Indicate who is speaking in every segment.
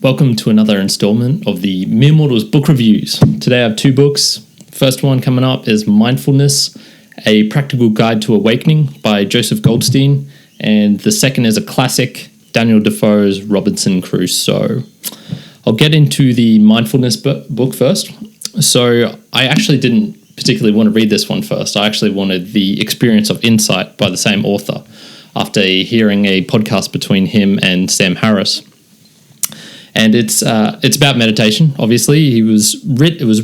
Speaker 1: Welcome to another installment of the Mere Mortals Book Reviews. Today I have two books. First one coming up is Mindfulness, A Practical Guide to Awakening by Joseph Goldstein. And the second is a classic, Daniel Defoe's Robinson Crusoe. I'll get into the Mindfulness book first. So I actually didn't particularly want to read this one first. I actually wanted The Experience of Insight by the same author after hearing a podcast between him and Sam Harris. And it's about meditation, obviously. It was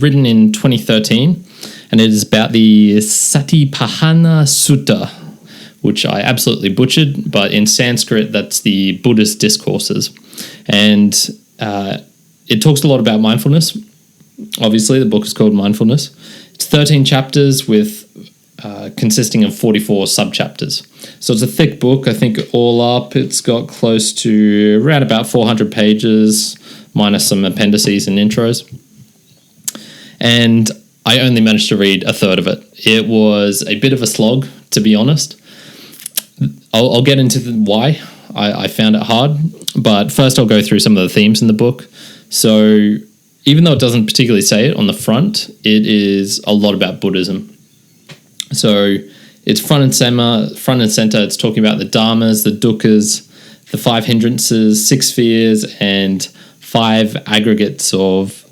Speaker 1: written in 2013, and it is about the Satipatthana Sutta, which I absolutely butchered, but in Sanskrit, that's the Buddhist discourses. And it talks a lot about mindfulness. Obviously, the book is called Mindfulness. It's 13 chapters with consisting of 44 subchapters. So it's a thick book. I think all up, it's got close to around about 400 pages, minus some appendices and intros. And I only managed to read a third of it. It was a bit of a slog, to be honest. I'll get into why I found it hard, but first I'll go through some of the themes in the book. So even though it doesn't particularly say it on the front, it is a lot about Buddhism. So it's front and center. It's talking about the dharmas, the dukkha's, the 5 hindrances, 6 spheres, and 5 aggregates of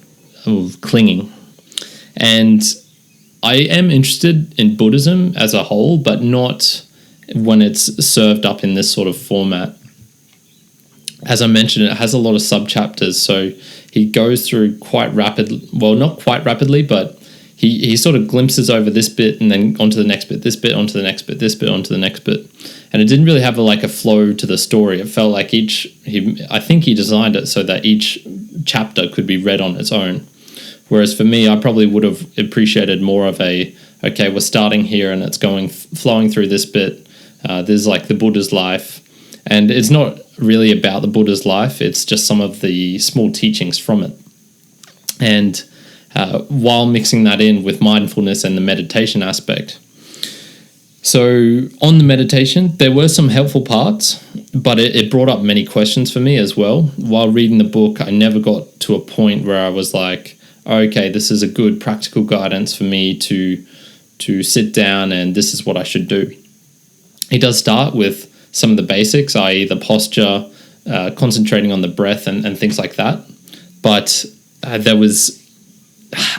Speaker 1: clinging. And I am interested in Buddhism as a whole, but not when it's served up in this sort of format. As I mentioned, it has a lot of subchapters, so he goes through quite rapidly. Well, not quite rapidly, but he sort of glimpses over this bit and then onto the next bit, this bit onto the next bit, this bit onto the next bit. And it didn't really have a flow to the story. It felt like I think he designed it so that each chapter could be read on its own. Whereas for me, I probably would have appreciated more of okay, we're starting here and it's flowing through this bit. There's the Buddha's life. And it's not really about the Buddha's life. It's just some of the small teachings from it. And while mixing that in with mindfulness and the meditation aspect. So on the meditation, there were some helpful parts, but it brought up many questions for me as well. While reading the book, I never got to a point where I was like, okay, this is a good practical guidance for me to sit down and this is what I should do. It does start with some of the basics, i.e. the posture, concentrating on the breath and things like that. But there was,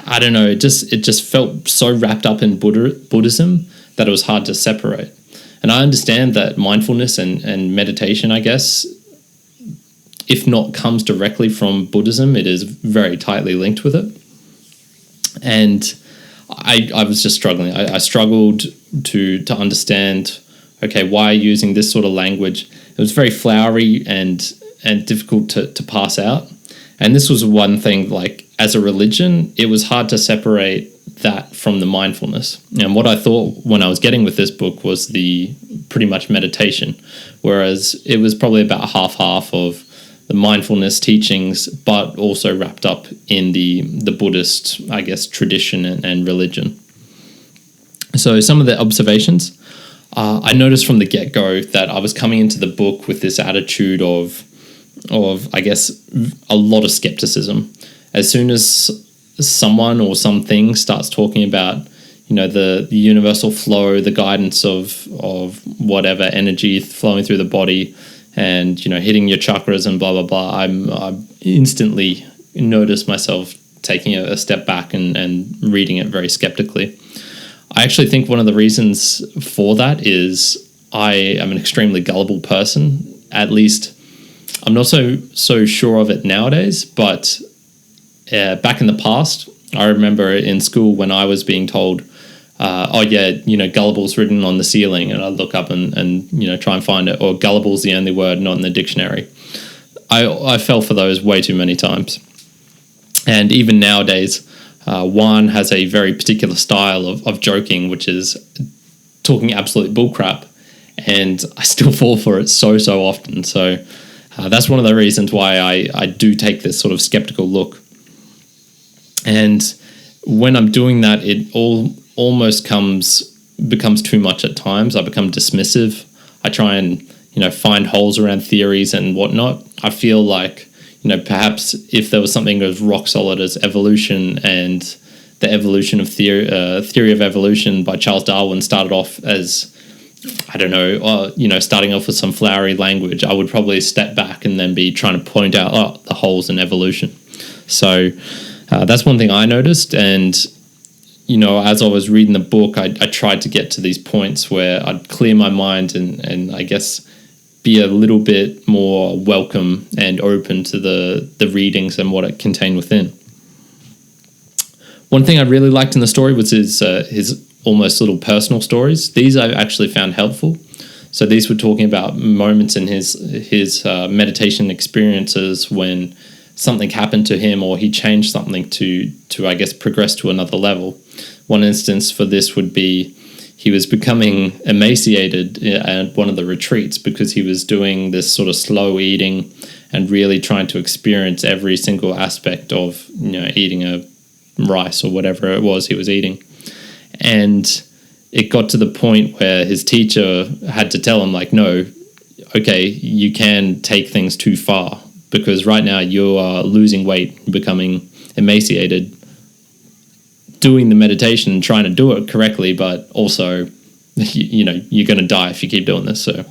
Speaker 1: I don't know, it just felt so wrapped up in Buddhism that it was hard to separate. And I understand that mindfulness and meditation, I guess, if not comes directly from Buddhism, it is very tightly linked with it. And I was just struggling. I struggled to understand, okay, why using this sort of language? It was very flowery and difficult to pass out. And this was one thing, as a religion, it was hard to separate that from the mindfulness. And what I thought when I was getting with this book was the pretty much meditation, whereas it was probably about half of the mindfulness teachings, but also wrapped up in the Buddhist, I guess, tradition and religion. So some of the observations, I noticed from the get-go that I was coming into the book with this attitude of I guess, a lot of skepticism. As soon as someone or something starts talking about, the universal flow, the guidance of whatever energy flowing through the body and, hitting your chakras and blah, blah, blah, I instantly noticed myself taking a step back and reading it very skeptically. I actually think one of the reasons for that is I am an extremely gullible person. At least I'm not so sure of it nowadays, but back in the past, I remember in school when I was being told, gullible's written on the ceiling, and I'd look up and try and find it, or gullible's the only word not in the dictionary. I fell for those way too many times. And even nowadays, Juan has a very particular style of joking, which is talking absolute bullcrap, and I still fall for it so often. So that's one of the reasons why I do take this sort of skeptical look. And when I'm doing that, it almost becomes too much at times. I become dismissive. I try and find holes around theories and whatnot. I feel like perhaps if there was something as rock solid as evolution, and the evolution of theory of evolution by Charles Darwin started off as, I don't know, starting off with some flowery language, I would probably step back and then be trying to point out the holes in evolution. So that's one thing I noticed. And, as I was reading the book, I tried to get to these points where I'd clear my mind and I guess be a little bit more welcome and open to the readings and what it contained within. One thing I really liked in the story was his almost little personal stories. These I actually found helpful. So these were talking about moments in his meditation experiences when something happened to him or he changed something to I guess progress to another level. One instance for this would be he was becoming emaciated at one of the retreats because he was doing this sort of slow eating and really trying to experience every single aspect of eating a rice or whatever it was he was eating. And it got to the point where his teacher had to tell him, like, no, okay, you can take things too far because right now you are losing weight, becoming emaciated, doing the meditation and trying to do it correctly, but also, you're going to die if you keep doing this. So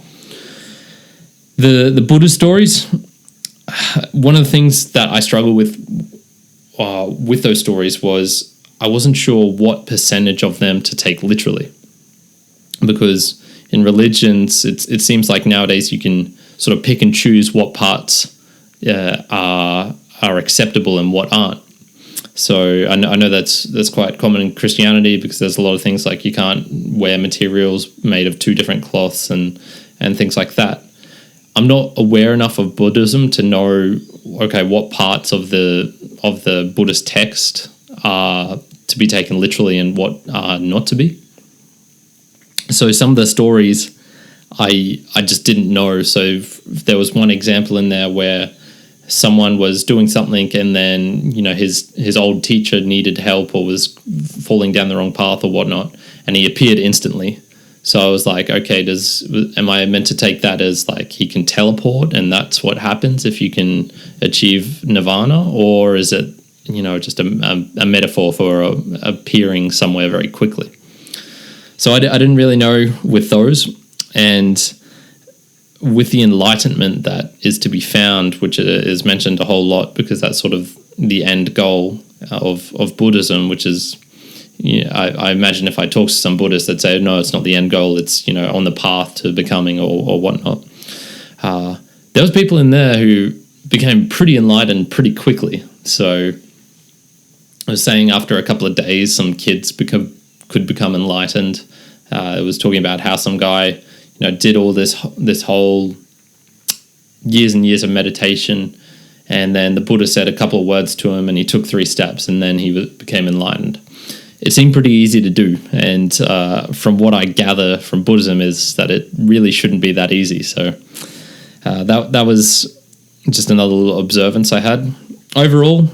Speaker 1: the Buddhist stories, one of the things that I struggle with those stories was I wasn't sure what percentage of them to take literally, because in religions it seems like nowadays you can sort of pick and choose what parts are acceptable and what aren't. So I know that's quite common in Christianity, because there's a lot of things like you can't wear materials made of two different cloths and things like that. I'm not aware enough of Buddhism to know, okay, what parts of the Buddhist text are to be taken literally and what are not to be. So some of the stories I just didn't know. So there was one example in there where someone was doing something and then his old teacher needed help or was falling down the wrong path or whatnot, and he appeared instantly. So I was like, okay, am I meant to take that as like he can teleport and that's what happens if you can achieve nirvana, or is it just a metaphor for appearing somewhere very quickly? So I didn't really know with those. And with the enlightenment that is to be found, which is mentioned a whole lot because that's sort of the end goal of Buddhism, which is, I imagine if I talk to some Buddhists, they'd say, no, it's not the end goal. It's, on the path to becoming or whatnot. There was people in there who became pretty enlightened pretty quickly. So I was saying after a couple of days, some kids could become enlightened. It was talking about how some guy, did all this whole years and years of meditation, and then the Buddha said a couple of words to him, and he took 3 steps, and then he became enlightened. It seemed pretty easy to do, and from what I gather from Buddhism is that it really shouldn't be that easy. So that was just another little observance I had. Overall,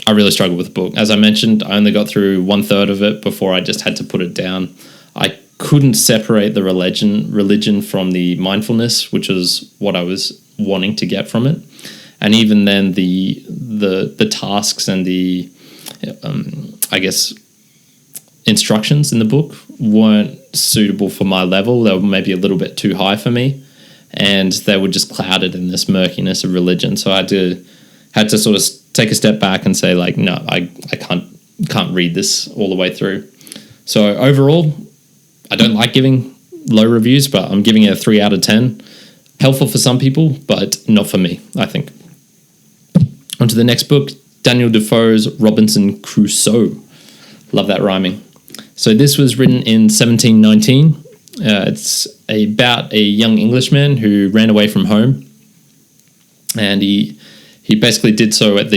Speaker 1: I really struggled with the book. As I mentioned, I only got through 1/3 of it before I just had to put it down. I couldn't separate the religion from the mindfulness, which was what I was wanting to get from it. And even then, the tasks and the I guess instructions in the book weren't suitable for my level. They were maybe a little bit too high for me, and they were just clouded in this murkiness of religion. So I had to sort of take a step back and say, like, no, I can't read this all the way through. So overall, I don't like giving low reviews, but I'm giving it a 3 out of 10. Helpful for some people, but not for me, I think. On to the next book, Daniel Defoe's Robinson Crusoe. Love that rhyming. So this was written in 1719. It's about a young Englishman who ran away from home, and he basically did so at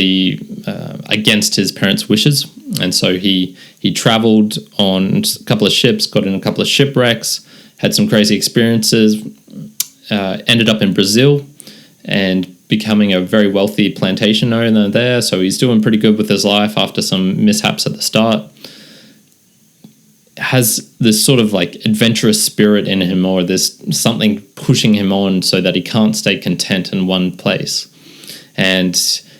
Speaker 1: against his parents' wishes. And so he traveled on a couple of ships, got in a couple of shipwrecks, had some crazy experiences, ended up in Brazil and becoming a very wealthy plantation owner there. So he's doing pretty good with his life after some mishaps at the start. Has this sort of like adventurous spirit in him, or this something pushing him on so that he can't stay content in one place. And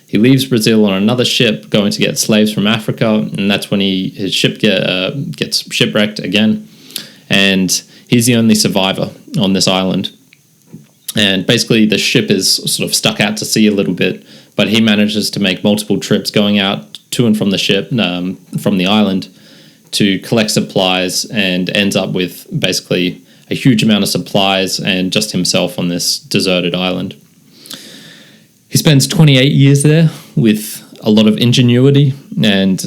Speaker 1: he leaves Brazil on another ship going to get slaves from Africa, and that's when his ship gets shipwrecked again. And he's the only survivor on this island. And basically the ship is sort of stuck out to sea a little bit, but he manages to make multiple trips going out to and from the ship, from the island, to collect supplies, and ends up with basically a huge amount of supplies and just himself on this deserted island. He spends 28 years there with a lot of ingenuity, and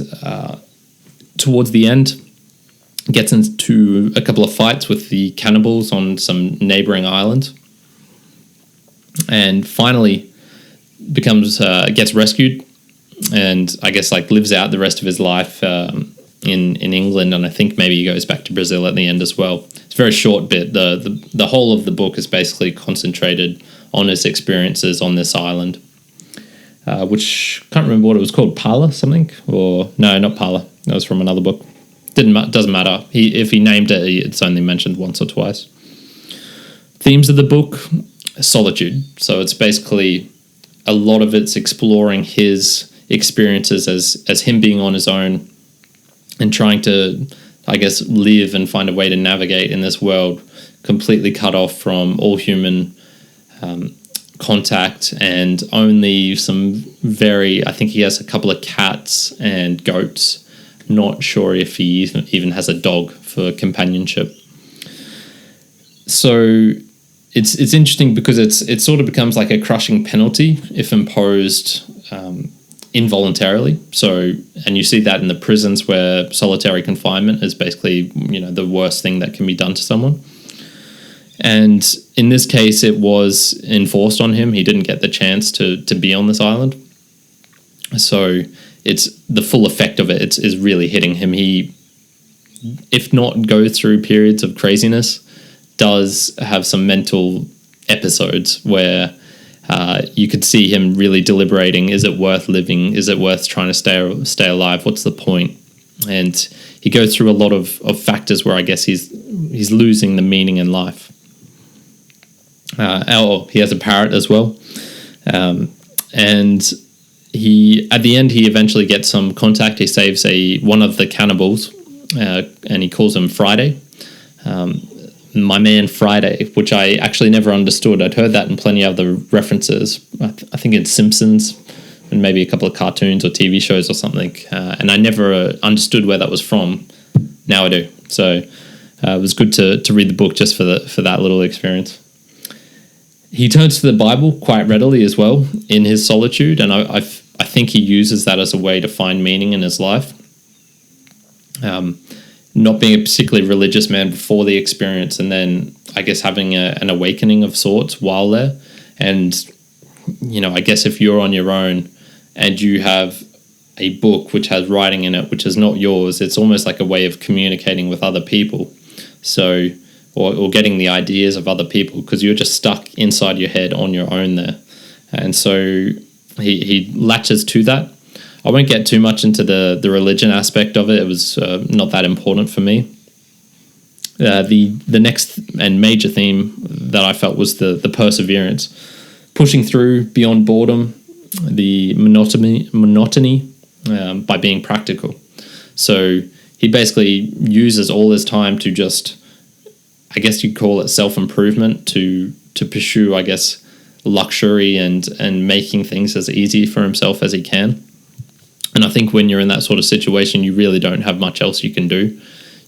Speaker 1: towards the end gets into a couple of fights with the cannibals on some neighboring islands, and finally gets rescued, and I guess lives out the rest of his life in England, and I think maybe he goes back to Brazil at the end as well. It's a very short bit. The whole of the book is basically concentrated on his experiences on this island, which can't remember what it was called, Pala something, or no, not Pala. That was from another book. Doesn't matter. If he named it, it's only mentioned once or twice. Themes of the book: solitude. So it's basically a lot of it's exploring his experiences as him being on his own and trying to, I guess, live and find a way to navigate in this world completely cut off from all human contact, and only I think he has a couple of cats and goats. Not sure if he even has a dog for companionship. So it's interesting because it sort of becomes like a crushing penalty if imposed involuntarily. So, and you see that in the prisons where solitary confinement is basically, the worst thing that can be done to someone. And in this case, it was enforced on him. He didn't get the chance to be on this island. So it's the full effect of it is really hitting him. He, if not go through periods of craziness, does have some mental episodes where you could see him really deliberating. Is it worth living? Is it worth trying to stay alive? What's the point? And he goes through a lot of factors where I guess he's losing the meaning in life. He has a parrot as well. And at the end, he eventually gets some contact. He saves one of the cannibals, and he calls him Friday. My man Friday, which I actually never understood. I'd heard that in plenty of other references. I think in Simpsons and maybe a couple of cartoons or TV shows or something. And I never understood where that was from. Now I do. So it was good to read the book just for that little experience. He turns to the Bible quite readily as well in his solitude, and I think he uses that as a way to find meaning in his life. Not being a particularly religious man before the experience, and then I guess having an awakening of sorts while there. And, I guess if you're on your own and you have a book which has writing in it which is not yours, it's almost like a way of communicating with other people. So, or getting the ideas of other people, because you're just stuck inside your head on your own there. And so he latches to that. I won't get too much into the religion aspect of it. It was not that important for me. The next and major theme that I felt was the perseverance, pushing through beyond boredom, the monotony by being practical. So he basically uses all his time to just, I guess you'd call it self-improvement, to pursue, I guess, luxury and making things as easy for himself as he can. And I think when you're in that sort of situation, you really don't have much else you can do.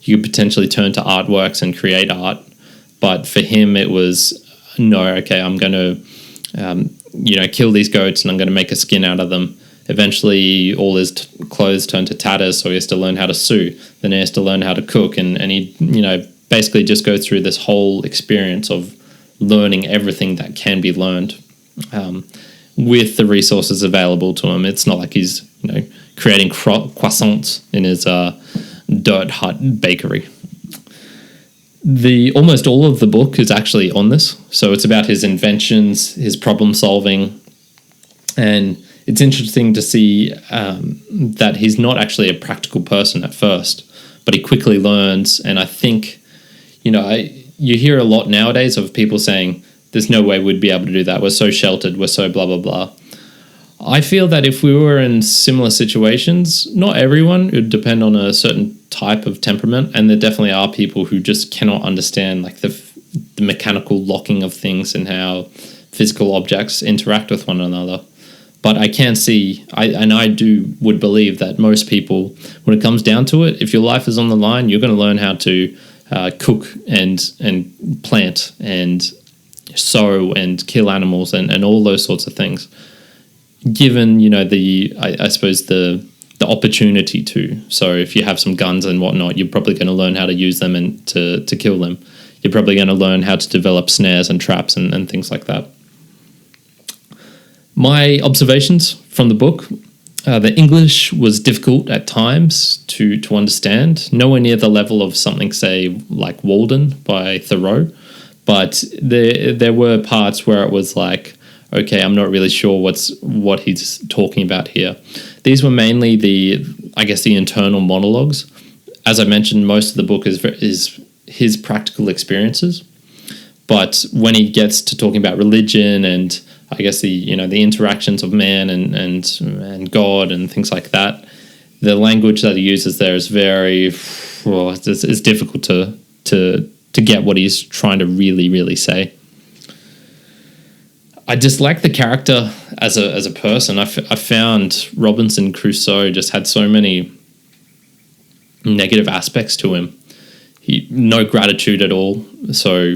Speaker 1: You could potentially turn to artworks and create art. But for him, it was, no, okay, I'm going to, kill these goats and I'm going to make a skin out of them. Eventually, all his clothes turn to tatters, so he has to learn how to sew. Then he has to learn how to cook. And he, basically just go through this whole experience of learning everything that can be learned with the resources available to him. It's not like he's, creating croissants in his dirt hut bakery. Almost all of the book is actually on this. So it's about his inventions, his problem solving, and it's interesting to see that he's not actually a practical person at first, but he quickly learns. And I think, you hear a lot nowadays of people saying, there's no way we'd be able to do that. We're so sheltered. We're so blah, blah, blah. I feel that if we were in similar situations, not everyone, it would depend on a certain type of temperament, and there definitely are people who just cannot understand like the mechanical locking of things and how physical objects interact with one another. But I can see, would believe that most people, when it comes down to it, if your life is on the line, you're going to learn how to cook and plant and sow and kill animals and all those sorts of things. Given, I suppose the opportunity to. So if you have some guns and whatnot, you're probably going to learn how to use them and to kill them. You're probably going to learn how to develop snares and traps and things like that. My observations from the book, the English was difficult at times to understand, nowhere near the level of something, say, like Walden by Thoreau, but there were parts where it was like, okay, I'm not really sure what he's talking about here. These were mainly the internal monologues. As I mentioned, most of the book is his practical experiences. But when he gets to talking about religion and I guess the interactions of man and God and things like that, the language that he uses there is very it's difficult to get what he's trying to really, really say. I dislike the character as a person. I found Robinson Crusoe just had so many negative aspects to him. No gratitude at all. So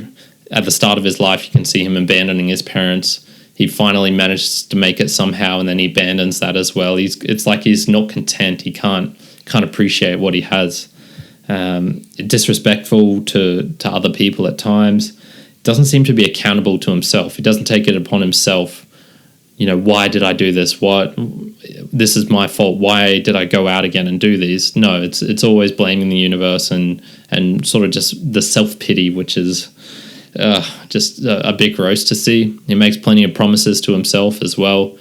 Speaker 1: at the start of his life, you can see him abandoning his parents. He finally manages to make it somehow, and then he abandons that as well. It's like he's not content. He can't appreciate what he has. Disrespectful to other people at times. Doesn't seem to be accountable to himself. He doesn't take it upon himself. Why did I do this? This is my fault. Why did I go out again and do these? No, it's always blaming the universe and sort of just the self-pity, which is just a bit gross to see. He makes plenty of promises to himself as well.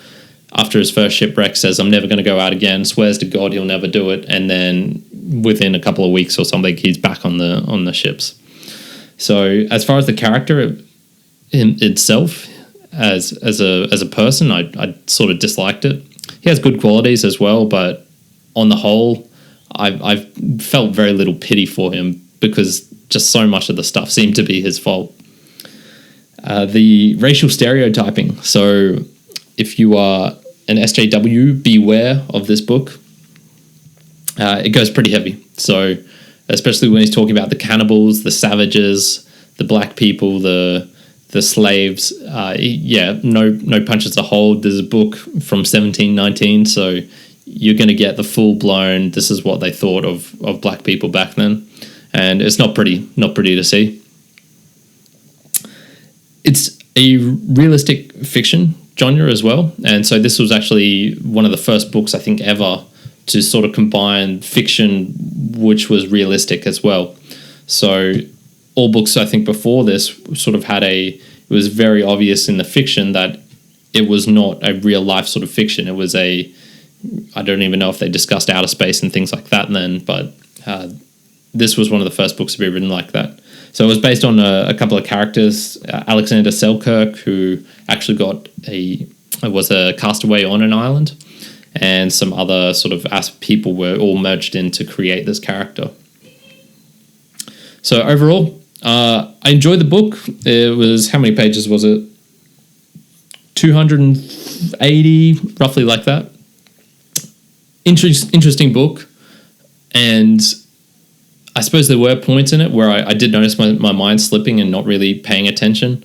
Speaker 1: After his first shipwreck, says, I'm never going to go out again, swears to God he'll never do it, and then within a couple of weeks or something, he's back on the ships. So as far as the character in itself, as a person, I sort of disliked it. He has good qualities as well, but on the whole, I've felt very little pity for him because just so much of the stuff seemed to be his fault. The racial stereotyping. So if you are an SJW, beware of this book. It goes pretty heavy. So especially when he's talking about the cannibals, the savages, the black people, the slaves. No punches to hold. There's a book from 1719, so you're going to get the full-blown, this is what they thought of black people back then. And it's not pretty to see. It's a realistic fiction genre as well. And so this was actually one of the first books, I think, ever to sort of combine fiction, which was realistic as well. So all books, I think, before this sort of it was very obvious in the fiction that it was not a real life sort of fiction. It was I don't even know if they discussed outer space and things like that then, but this was one of the first books to be written like that. So it was based on a couple of characters, Alexander Selkirk, who actually was a castaway on an island, and some other sort of people were all merged in to create this character. So overall, I enjoyed the book. It was, how many pages was it? 280, roughly like that. Interesting book. And I suppose there were points in it where I did notice my mind slipping and not really paying attention.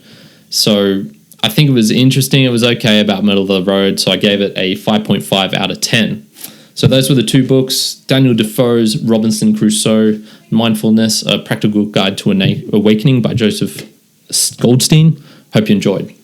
Speaker 1: So I think it was interesting. It was okay, about middle of the road. So I gave it a 5.5 out of 10. So those were the two books: Daniel Defoe's Robinson Crusoe, Mindfulness, A Practical Guide to Awakening by Joseph Goldstein. Hope you enjoyed.